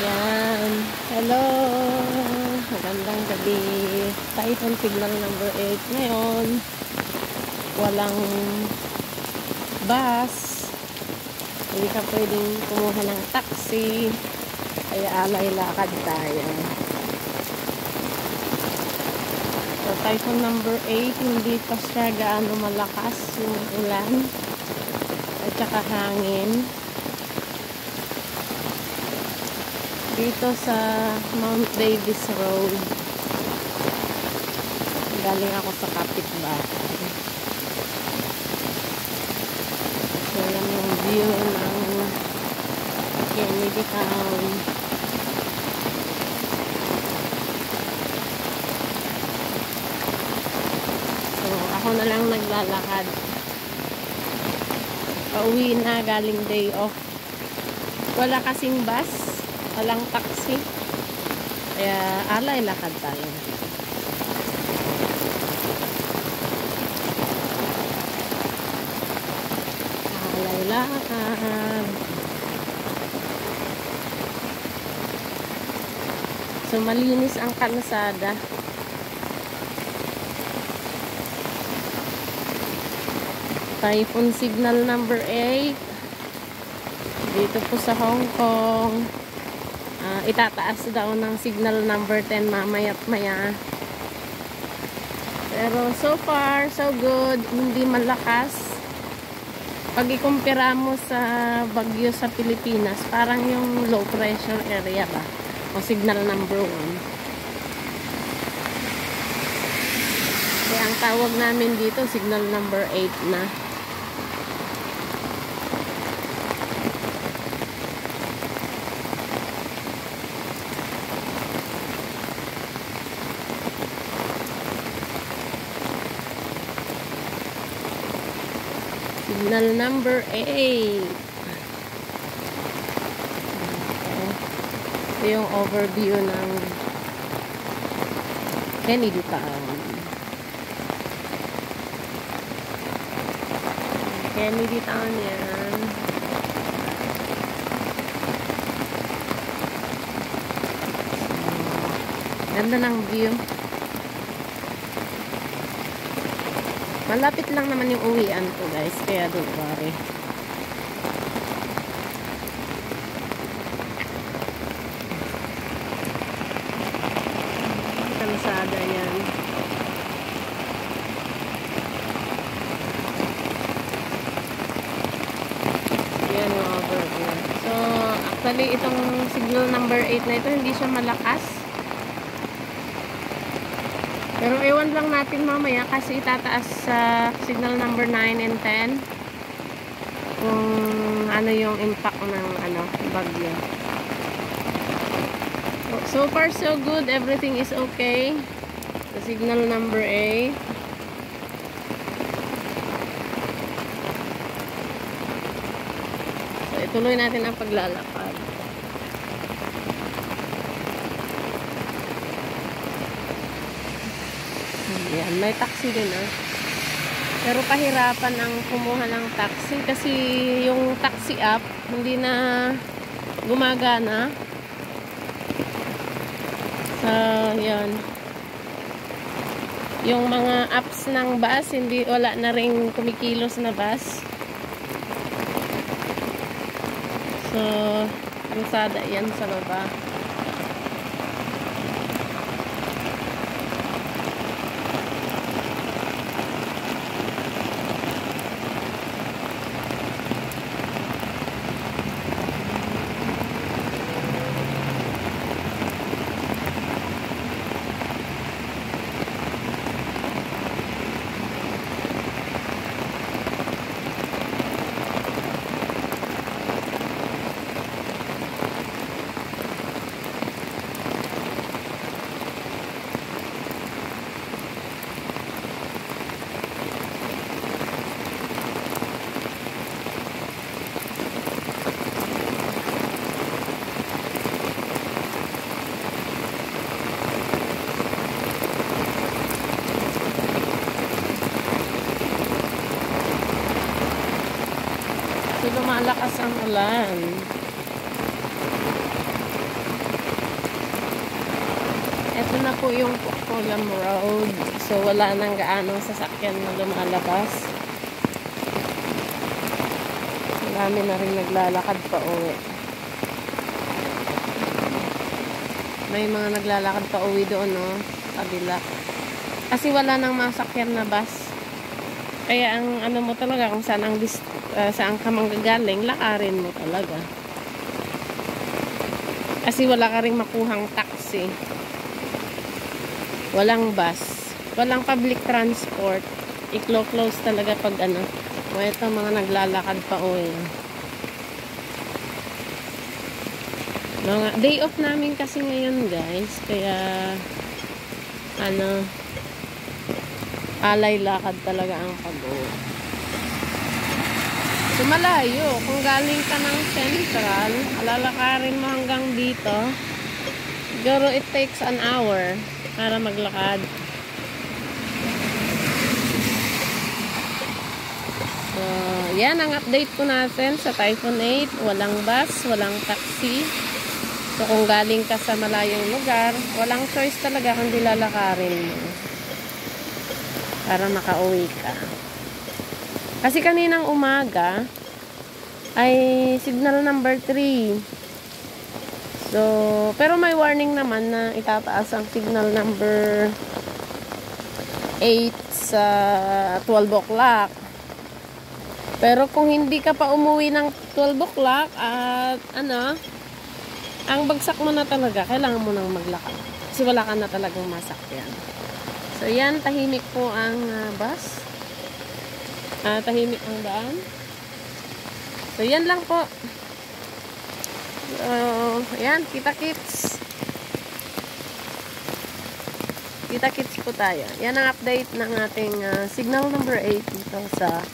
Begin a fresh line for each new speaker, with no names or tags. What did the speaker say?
Yan. Hello. Magandang gabi. Typhoon signal number 8. Ngayon, walang bus. Hindi ka pwedeng kumuha ng taxi. Kaya alay lakad tayo. So, typhoon number 8, hindi pa siya gaano malakas yung ulan. At saka hangin. Dito sa Mount Davis Road. Galing ako sa kapitbahay. So, yan yung view ng Kennedy Town. So, ako na lang naglalakad. Pauwi na, galing day off. Wala kasing bus. Walang taxi. Kaya alay lakad tayo. Alay lakad. So malinis ang kalsada. Typhoon signal number 8. Dito po sa Hong Kong. Itataas daw ng signal number 10 mamaya't maya. Pero so far, so good. Hindi malakas. Pag ikumpira mo sa bagyo sa Pilipinas, parang yung low pressure area ba? O signal number 1. Kaya ang tawag namin dito, signal number 8 na. Signal number 8. Ito yung overview ng Kennedy Town. Kennedy Town yan. Ganda ng view. Malapit lang naman yung uwian ko, guys. Kaya don't worry. Kalsada yan. Yan yung overview. So, actually, itong signal number 8 na ito, hindi siya malakas. Pero ewan lang natin mamaya kasi itataas sa signal number 9 and 10 kung ano yung impact ng bagyo. So far so good, everything is okay. The signal number 8. So ituloy natin ang paglalakad. Yan, may taxi din Pero pahirapan ang kumuha ng taxi kasi yung taxi app hindi na gumagana. So, yan. Yung mga apps ng bus, wala na ring kumikilos na bus. So, kalsada yan sa baba. lumalakas ang ulan. Ito na po yung Pukpulam Road. So, wala nang gaanong sasakyan na lumalabas. Marami na rin naglalakad pa uwi. May mga naglalakad pa uwi doon, no? Kabila. Kasi wala nang masakyan na bus. Kaya ang ano mo talaga, kung saan, saan ka manggagaling, lakarin mo talaga. Kasi wala ka rin makuhang taxi. Walang bus. Walang public transport. I-close talaga pag ano. O ito, mga naglalakad pa uwi. Mga day off namin kasi ngayon, guys. Kaya ano, alay lakad talaga ang pag-uwi. So, malayo. Kung galing ka ng Central, alalakarin mo hanggang dito. Siguro it takes an hour para maglakad. So, yan ang update ko natin sa Typhoon 8. Walang bus, walang taxi. So, kung galing ka sa malayong lugar, walang choice talaga kundi lalakarin mo para makauwi ka. Kasi kaninang umaga ay signal number 3. So, pero may warning naman na itataas ang signal number 8 sa 12 o'clock. Pero kung hindi ka pa umuwi ng 12 o'clock at ano, ang bagsak mo na talaga, kailangan mo nang maglakad. Kasi wala ka na talagang masakyan. So, yan, tahimik po ang bus. Tahimik ang daan. So, yan lang po. So, yan, kita-kits. Kita-kits po tayo. Yan ang update ng ating signal number 8 dito sa